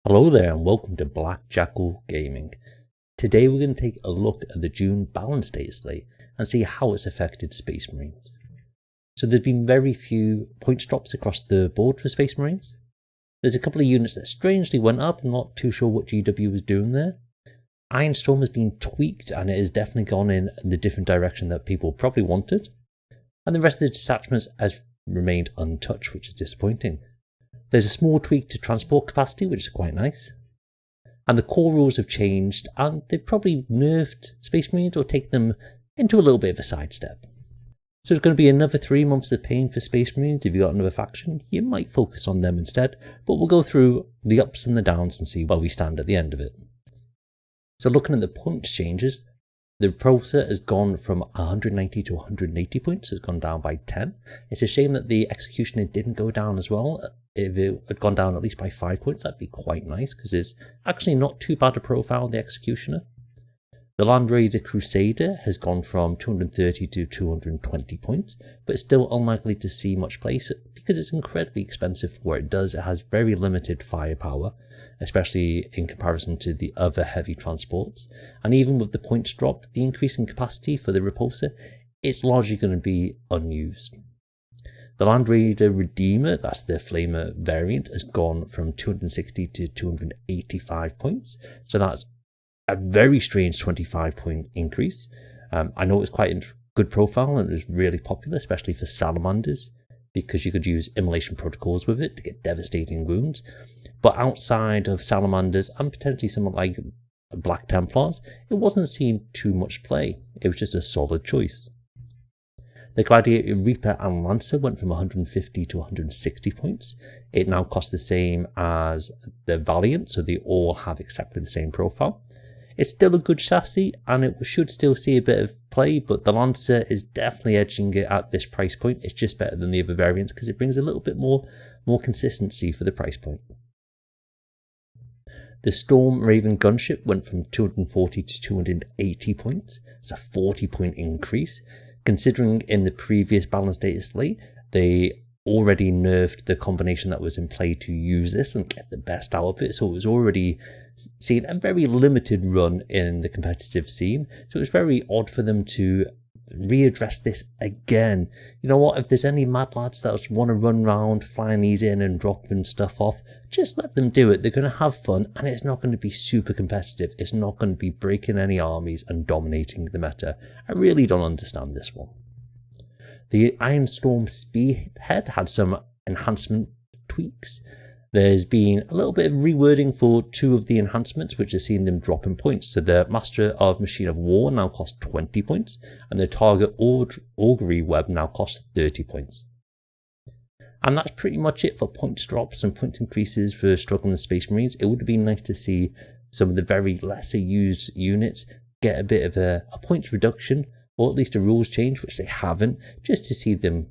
Hello there and welcome to Black Jackal Gaming. Today we're going to take a look at the June Balance Dataslate and see how it's affected Space Marines. So there's been very few points drops across the board for Space Marines. There's a couple of units that strangely went up, I'm not too sure what GW was doing there. Iron Storm has been tweaked and it has definitely gone in the different direction that people probably wanted. And the rest of the detachments has remained untouched, which is disappointing. There's a small tweak to transport capacity, which is quite nice. And the core rules have changed, and they've probably nerfed Space Marines or taken them into a little bit of a sidestep. So it's going to be another 3 months of pain for Space Marines. If you've got another faction, you might focus on them instead, but we'll go through the ups and the downs and see where we stand at the end of it. So looking at the points changes, the repulsor has gone from 190 to 180 points, it's gone down by 10. It's a shame that the executioner didn't go down as well. If it had gone down at least by 5 points, that'd be quite nice, because it's actually not too bad a profile, the executioner. The Land Raider Crusader has gone from 230 to 220 points, but it's still unlikely to see much play because it's incredibly expensive for what it does. It has very limited firepower, especially in comparison to the other heavy transports. And even with the points drop, the increase in capacity for the repulsor, it's largely going to be unused. The Land Raider Redeemer, that's the Flamer variant, has gone from 260 to 285 points. So that's a very strange 25 point increase. I know it's quite a good profile and it was really popular, especially for salamanders, because you could use immolation protocols with it to get devastating wounds. But outside of salamanders and potentially someone like Black Templars, it wasn't seeing too much play. It was just a solid choice. The Gladiator Reaper and Lancer went from 150 to 160 points. It now costs the same as the Valiant, so they all have exactly the same profile. It's still a good chassis and it should still see a bit of play, but the Lancer is definitely edging it at this price point. It's just better than the other variants because it brings a little bit more consistency for the price point. The Storm Raven Gunship went from 240 to 280 points. It's a 40 point increase. Considering in the previous Balance Dataslate, they already nerfed the combination that was in play to use this and get the best out of it. So it was already seen a very limited run in the competitive scene. So it was very odd for them to readdress this again. You know what, if there's any mad lads that want to run around flying these in and dropping stuff off, just let them do it. They're going to have fun and it's not going to be super competitive. It's not going to be breaking any armies and dominating the meta. I really don't understand this one. The Iron Storm Spearhead had some enhancement tweaks. There's been a little bit of rewording for 2 of the enhancements, which has seen them drop in points. So the Master of Machine of War now costs 20 points, and the Target Augury Web now costs 30 points. And that's pretty much it for points drops and point increases for struggling Space Marines. It would have been nice to see some of the very lesser used units get a bit of a points reduction, or at least a rules change, which they haven't, just to see them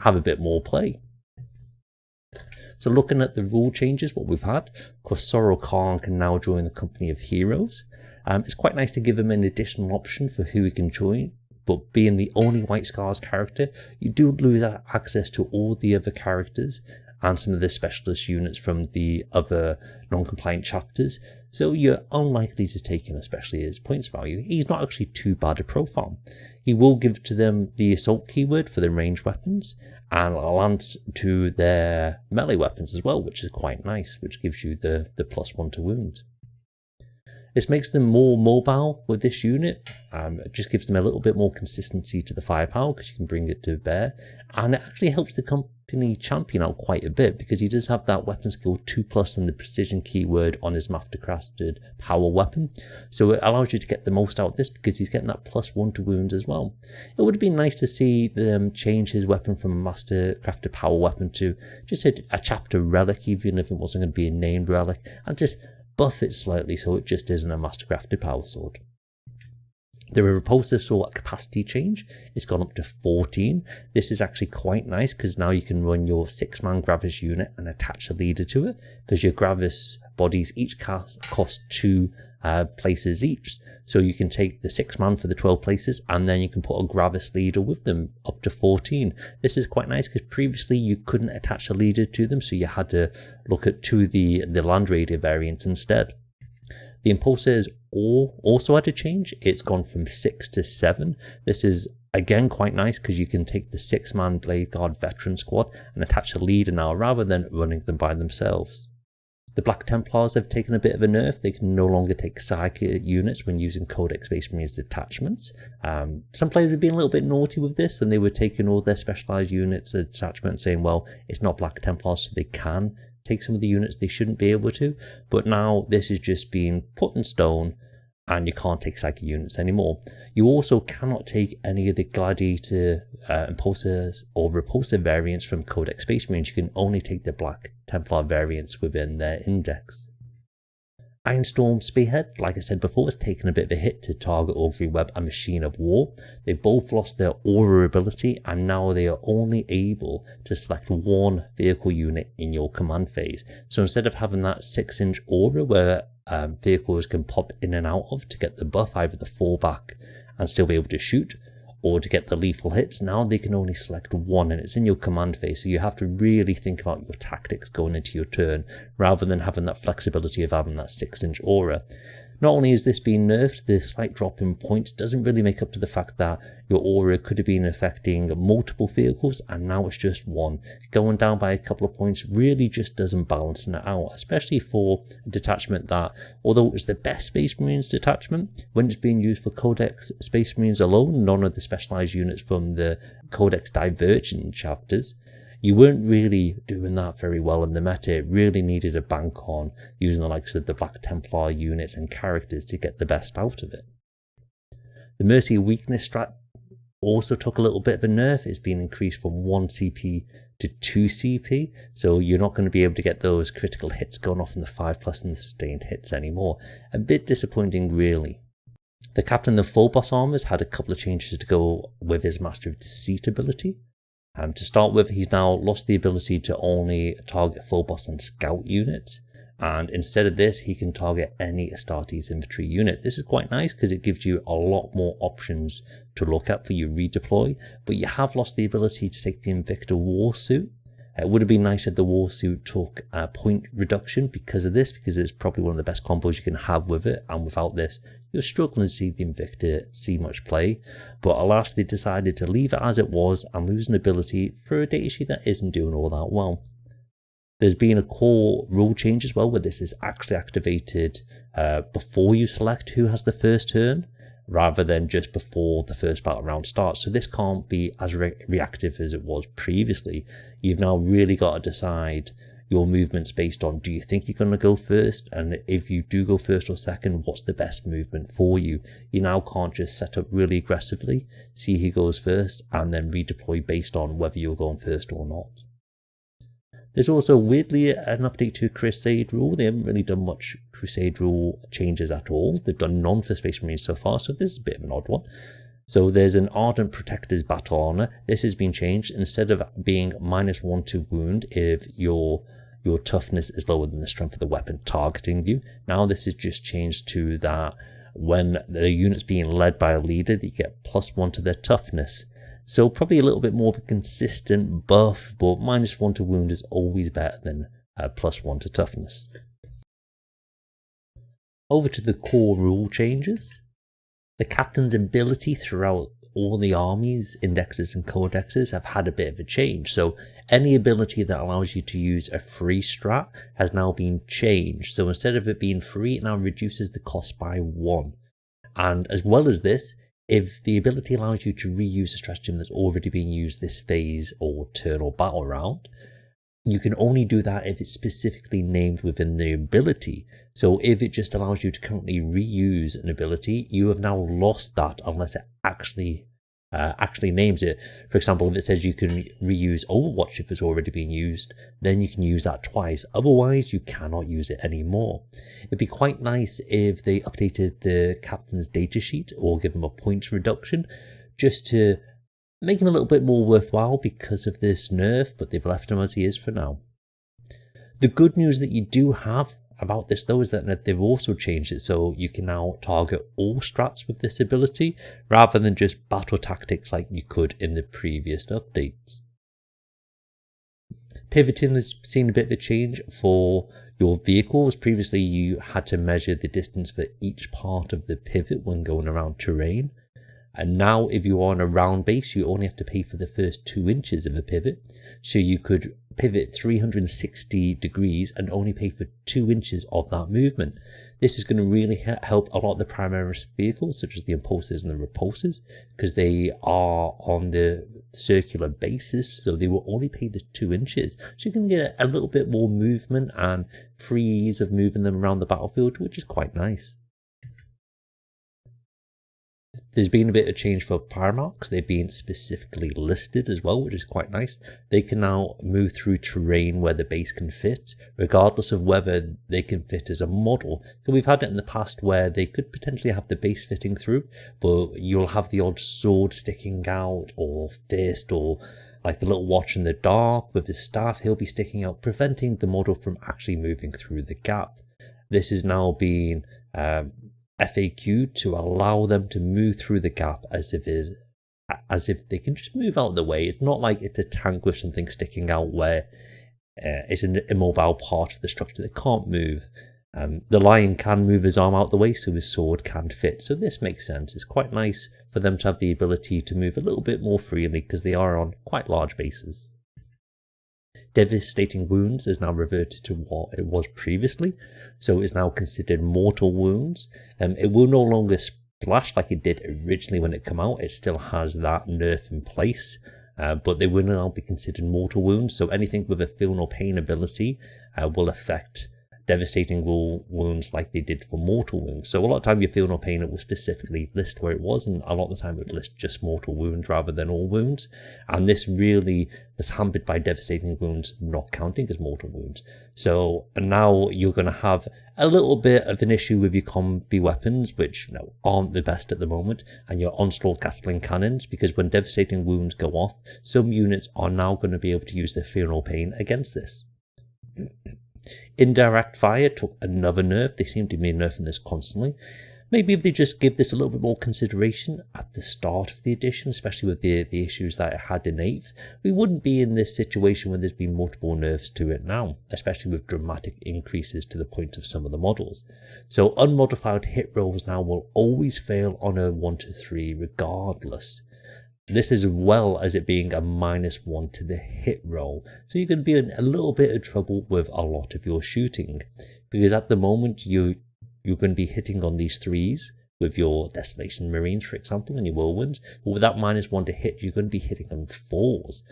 have a bit more play. So looking at the rule changes, what we've had, Kossoro Khan can now join the Company of Heroes. It's quite nice to give him an additional option for who he can join, but being the only White Scars character, you do lose access to all the other characters and some of the specialist units from the other non-compliant chapters. So you're unlikely to take him, especially his points value. He's not actually too bad a profile. He will give to them the assault keyword for their ranged weapons and a lance to their melee weapons as well, which is quite nice, which gives you the +1 to wounds. This makes them more mobile with this unit. It just gives them a little bit more consistency to the firepower because you can bring it to bear. And it actually helps the company champion out quite a bit because he does have that weapon skill 2+ and the precision keyword on his mastercrafted power weapon. So it allows you to get the most out of this because he's getting that +1 to wounds as well. It would have been nice to see them change his weapon from a mastercrafted power weapon to just a chapter relic, even if it wasn't going to be a named relic, and just buff it slightly so it just isn't a mastercrafted power sword. The repulsor saw a capacity change. It's gone up to 14. This is actually quite nice because now you can run your 6-man Gravis unit and attach a leader to it, because your Gravis bodies each cost 2 places each. So you can take the 6 man for the 12 places, and then you can put a Gravis leader with them up to 14. This is quite nice because previously you couldn't attach a leader to them, so you had to look at the Land Raider variants instead. The Impulsors also had to change. It's gone from 6 to 7. This is again quite nice because you can take the 6 man Blade Guard veteran squad and attach a leader now rather than running them by themselves. The Black Templars have taken a bit of a nerf. They can no longer take Psychic units when using Codex Space Marines detachments. Some players have been a little bit naughty with this, and they were taking all their specialized units at detachment and saying, well, it's not Black Templars, so they can take some of the units they shouldn't be able to. But now this is just being put in stone, and you can't take Psychic units anymore. You also cannot take any of the Gladiator, Impulsors, or Repulsor variants from Codex Space Marines. You can only take the Black Templar variants within their index. Ironstorm Spearhead, like I said before, has taken a bit of a hit to Target Augury Web and Machine of War. They both lost their aura ability, and now they are only able to select one vehicle unit in your command phase. So instead of having that 6-inch aura where vehicles can pop in and out of to get the buff, either the fallback and still be able to shoot, or to get the lethal hits, now they can only select one, and it's in your command phase, so you have to really think about your tactics going into your turn, rather than having that flexibility of having that 6-inch aura. Not only is this being nerfed, the slight drop in points doesn't really make up to the fact that your aura could have been affecting multiple vehicles, and now it's just one. Going down by a couple of points really just doesn't balance it out, especially for a detachment that, although it's the best Space Marines detachment, when it's being used for Codex Space Marines alone, none of the specialized units from the Codex Divergent chapters, you weren't really doing that very well in the meta. It really needed a bank on using the likes of the Black Templar units and characters to get the best out of it. The Mercy Weakness strat also took a little bit of a nerf. It's been increased from 1 CP to 2 CP, so you're not going to be able to get those critical hits going off in the 5+ and the sustained hits anymore. A bit disappointing, really. The Captain of Full Boss Armors had a couple of changes to go with his Master of Deceit ability. To start with, he's now lost the ability to only target full boss and scout units, and instead of this, he can target any Astartes infantry unit. This is quite nice because it gives you a lot more options to look at for your redeploy, but you have lost the ability to take the Invicta Warsuit. It would have been nice if the Warsuit took a point reduction because of this, because it's probably one of the best combos you can have with it, and without this, you're struggling to see the Invicta see much play. But alas, they decided to leave it as it was and lose an ability for a datasheet that isn't doing all that well. There's been a core rule change as well, where this is actually activated before you select who has the first turn, rather than just before the first battle round starts. So this can't be as reactive as it was previously. You've now really got to decide your movements based on, do you think you're going to go first? And if you do go first or second, what's the best movement for you? You now can't just set up really aggressively, see who goes first, and then redeploy based on whether you're going first or not. There's also weirdly an update to Crusade rule. They haven't really done much Crusade rule changes at all. They've done none for Space Marines so far, so this is a bit of an odd one. So there's an Ardent Protector's Battle Honor. This has been changed. Instead of being -1 to wound if your toughness is lower than the strength of the weapon targeting you, now this is just changed to that when the unit's being led by a leader, they get +1 to their toughness. So probably a little bit more of a consistent buff, but -1 to wound is always better than +1 to toughness. Over to the core rule changes. The captain's ability throughout all the armies, indexes and codexes have had a bit of a change. So any ability that allows you to use a free strat has now been changed. So instead of it being free, it now reduces the cost by 1. And as well as this, if the ability allows you to reuse a stratagem that's already being used this phase or turn or battle round, you can only do that if it's specifically named within the ability. So if it just allows you to currently reuse an ability, you have now lost that unless it actually names it. For example, if it says you can reuse Overwatch if it's already being used, then you can use that twice. Otherwise, you cannot use it anymore. It'd be quite nice if they updated the captain's datasheet or give them a points reduction just to make him a little bit more worthwhile because of this nerf, but they've left him as he is for now. The good news that you do have about this though is that they've also changed it so you can now target all strats with this ability rather than just battle tactics like you could in the previous updates. Pivoting has seen a bit of a change for your vehicles. Previously you had to measure the distance for each part of the pivot when going around terrain. And now if you're on a round base, you only have to pay for the first 2 inches of a pivot. So you could pivot 360 degrees and only pay for 2 inches of that movement. This is going to really help a lot of the primary vehicles, such as the impulsors and the repulsors, because they are on the circular basis, so they will only pay the 2 inches. So you can get a little bit more movement and free ease of moving them around the battlefield, which is quite nice. There's been a bit of change for Pyromarks. They've been specifically listed as well, which is quite nice. They can now move through terrain where the base can fit, regardless of whether they can fit as a model. So we've had it in the past where they could potentially have the base fitting through, but you'll have the odd sword sticking out, or fist, or like the little watch in the dark with his staff, he'll be sticking out, preventing the model from actually moving through the gap. This is now being FAQ to allow them to move through the gap as if they can just move out of the way. It's not like it's a tank with something sticking out where it's an immobile part of the structure that can't move. The lion can move his arm out the way, so his sword can fit. So this makes sense. It's quite nice for them to have the ability to move a little bit more freely because they are on quite large bases. Devastating wounds is now reverted to what it was previously, so it's now considered mortal wounds. It will no longer splash like it did originally when it came out. It still has that nerf in place, but they will now be considered mortal wounds. So anything with a feel no pain ability will affect devastating wounds like they did for mortal wounds. So a lot of time you feel no pain, it will specifically list where it was, and a lot of the time it would list just mortal wounds rather than all wounds. And this really was hampered by devastating wounds not counting as mortal wounds. So now you're going to have a little bit of an issue with your combi weapons, which aren't the best at the moment, and your onslaught Gatling cannons, because when devastating wounds go off, some units are now going to be able to use their feel no pain against this. Indirect fire took another nerf. They seem to be nerfing this constantly. Maybe if they just give this a little bit more consideration at the start of the edition, especially with the issues that it had in 8th, we wouldn't be in this situation where there's been multiple nerfs to it now, especially with dramatic increases to the point of some of the models. So unmodified hit rolls now will always fail on a 1 to 3 regardless. This as well as it being a -1 to the hit roll. So you're going to be in a little bit of trouble with a lot of your shooting, because at the moment you're going to be hitting on these 3s with your Desolation Marines, for example, and your Whirlwinds. But with that -1 to hit, you're going to be hitting on 4s.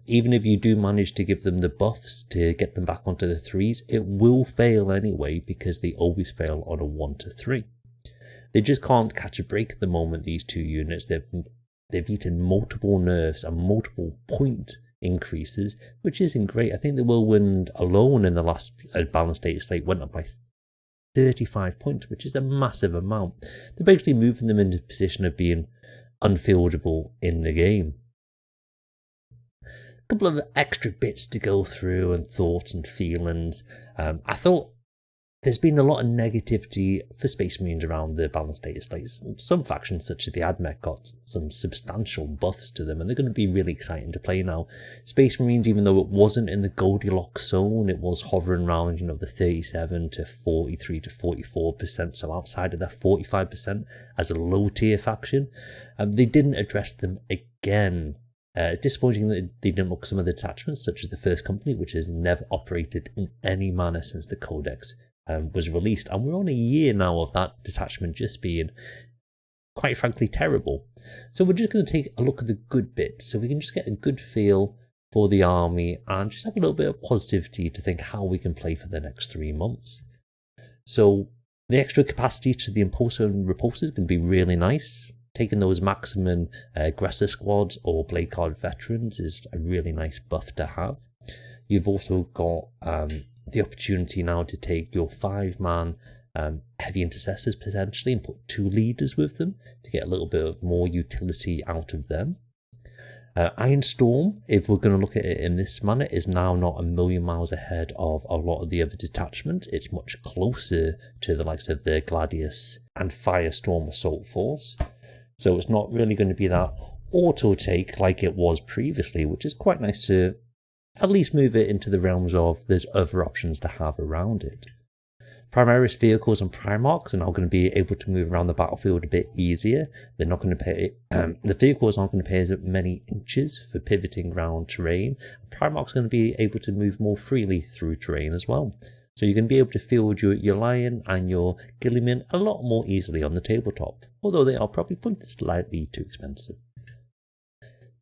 Even if you do manage to give them the buffs to get them back onto the 3s, it will fail anyway because they always fail on a 1 to 3. They just can't catch a break at the moment, these two units. They've eaten multiple nerfs and multiple point increases, which isn't great. I think the Whirlwind alone in the last Balance Dataslate went up by 35 points, which is a massive amount. They're basically moving them into a position of being unfieldable in the game. A couple of extra bits to go through and thoughts and feelings. I thought there's been a lot of negativity for Space Marines around the Balance Dataslates. Some factions, such as the AdMech, got some substantial buffs to them, and they're going to be really exciting to play now. Space Marines, even though it wasn't in the Goldilocks zone, it was hovering around, the 37 to 43 to 44%, so outside of that 45% as a low-tier faction. They didn't address them again. Disappointing that they didn't look at some of the detachments, such as the First Company, which has never operated in any manner since the Codex was released, and we're on a year now of that detachment just being quite frankly terrible. So we're just going to take a look at the good bits so we can just get a good feel for the army and just have a little bit of positivity to think how we can play for the next 3 months. So the extra capacity to the impulsor and repulsors can be really nice. Taking those maximum aggressor squads or blade card veterans is a really nice buff to have. You've also got the opportunity now to take your 5-man heavy intercessors potentially and put 2 leaders with them to get a little bit of more utility out of them. Iron Storm, if we're going to look at it in this manner, is now not a million miles ahead of a lot of the other detachments. It's much closer to the likes of the Gladius and Firestorm Assault Force. So it's not really going to be that auto take like it was previously, which is quite nice to at least move it into the realms of there's other options to have around it. Primaris vehicles and Primarchs are now going to be able to move around the battlefield a bit easier. They're not going to pay, the vehicles aren't going to pay as many inches for pivoting around terrain. Primarchs are going to be able to move more freely through terrain as well. So you're going to be able to field your Lion and your Gilliman a lot more easily on the tabletop, although they are probably pointed slightly too expensive.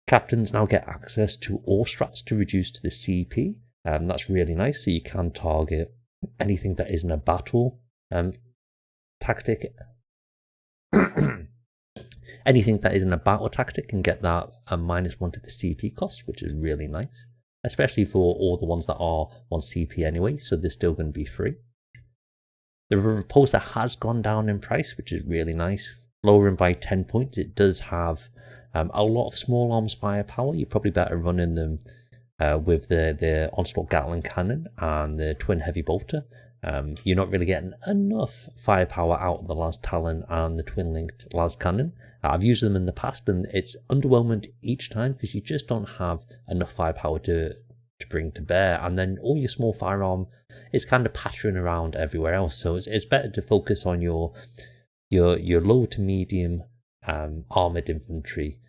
Captains now get access to all strats to reduce to the CP. That's really nice, so you can target anything that isn't a battle tactic. Anything that isn't a battle tactic can get that -1 to the CP cost, which is really nice, especially for all the ones that are on CP anyway, so they're still going to be free. The Repulsor has gone down in price, which is really nice, lowering by 10 points. It does have a lot of small arms firepower. You're probably better running them with the Onslaught Gatling Cannon and the Twin Heavy Bolter. You're not really getting enough firepower out of the Las Talon and the Twin Linked Las Cannon. I've used them in the past and it's underwhelming each time because you just don't have enough firepower to bring to bear, and then all your small firearm is kind of pattering around everywhere else. So it's better to focus on your low to medium armored infantry.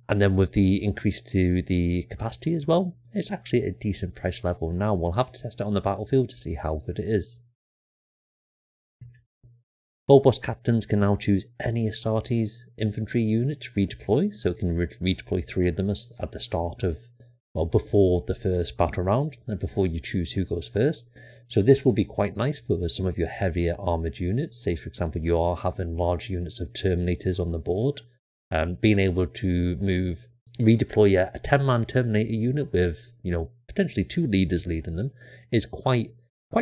And then with the increase to the capacity as well, it's actually a decent price level now. We'll have to test it on the battlefield to see how good it is. Full boss captains can now choose any Astartes infantry unit to redeploy, so it can redeploy 3 of them at the start of, well, before the first battle round, and before you choose who goes first. So this will be quite nice for some of your heavier armoured units. Say, for example, you are having large units of Terminators on the board. Being able to redeploy a 10-man Terminator unit with, potentially 2 leaders leading them is quite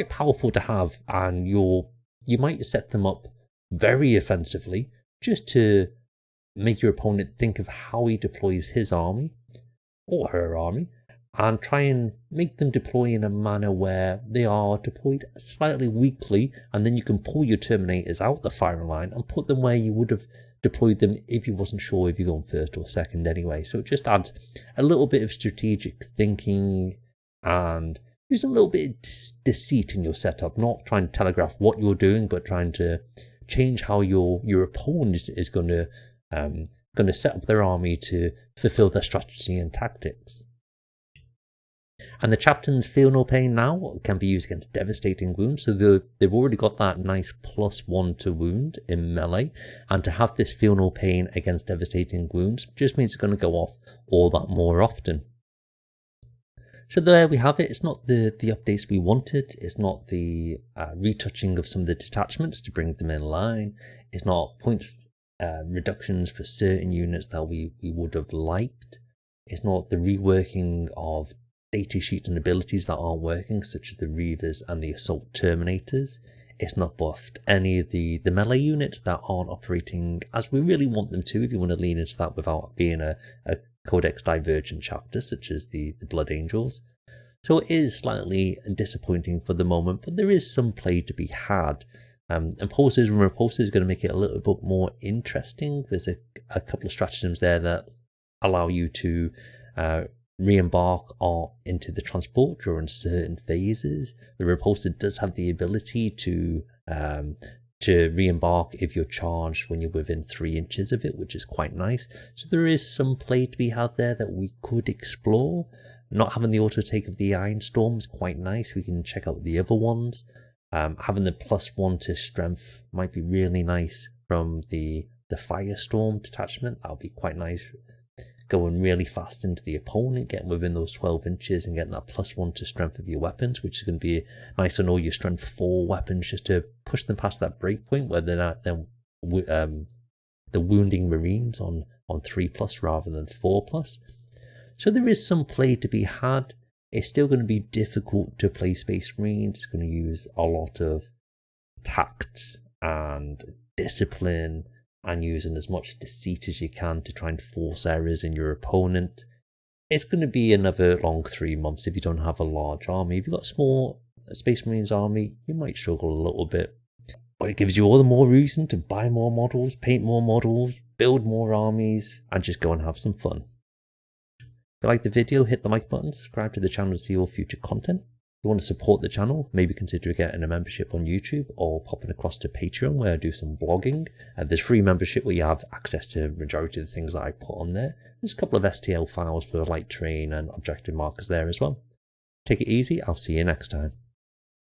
powerful to have, and you might set them up very offensively just to make your opponent think of how he deploys his army or her army, and try and make them deploy in a manner where they are deployed slightly weakly, and then you can pull your Terminators out the firing line and put them where you would have deployed them if you wasn't sure if you're going first or second anyway. So it just adds a little bit of strategic thinking and use a little bit of deceit in your setup, not trying to telegraph what you're doing, but trying to change how your opponent is going to set up their army to fulfill their strategy and tactics. And the Captain's Feel No Pain now can be used against devastating wounds, so they've already got that nice +1 to wound in melee, and to have this Feel No Pain against devastating wounds just means it's going to go off all that more often. So there we have it. It's not the updates we wanted, it's not the retouching of some of the detachments to bring them in line, it's not point reductions for certain units that we would have liked, it's not the reworking of data sheets and abilities that aren't working, such as the Reavers and the Assault Terminators. It's not buffed any of the melee units that aren't operating as we really want them to, if you want to lean into that without being a Codex divergent chapter, such as the Blood Angels. So it is slightly disappointing for the moment, but there is some play to be had. Impulsors and repulsors are going to make it a little bit more interesting. There's a couple of stratagems there that allow you to re-embark into the transport during certain phases. The repulsor does have the ability to re-embark if you're charged when you're within 3 inches of it, which is quite nice. So there is some play to be had there that we could explore. Not having the auto take of the Iron Storm is quite nice. We can check out the other ones. Having the +1 to strength might be really nice from the Firestorm detachment. That'll be quite nice. Going really fast into the opponent, getting within those 12 inches and getting that +1 to strength of your weapons, which is going to be nice on all your strength 4 weapons, just to push them past that breakpoint where they're not then the wounding Marines on 3+ rather than 4+. So there is some play to be had. It's still going to be difficult to play Space Marines. It's going to use a lot of tact and discipline and using as much deceit as you can to try and force errors in your opponent. It's going to be another long 3 months if you don't have a large army. If you've got a small Space Marines army, you might struggle a little bit. But it gives you all the more reason to buy more models, paint more models, build more armies, and just go and have some fun. If you like the video, hit the like button, subscribe to the channel to see all future content. If you want to support the channel, maybe consider getting a membership on YouTube or popping across to Patreon where I do some blogging. There's free membership where you have access to the majority of the things that I put on there. There's a couple of STL files for light terrain and objective markers there as well. Take it easy, I'll see you next time.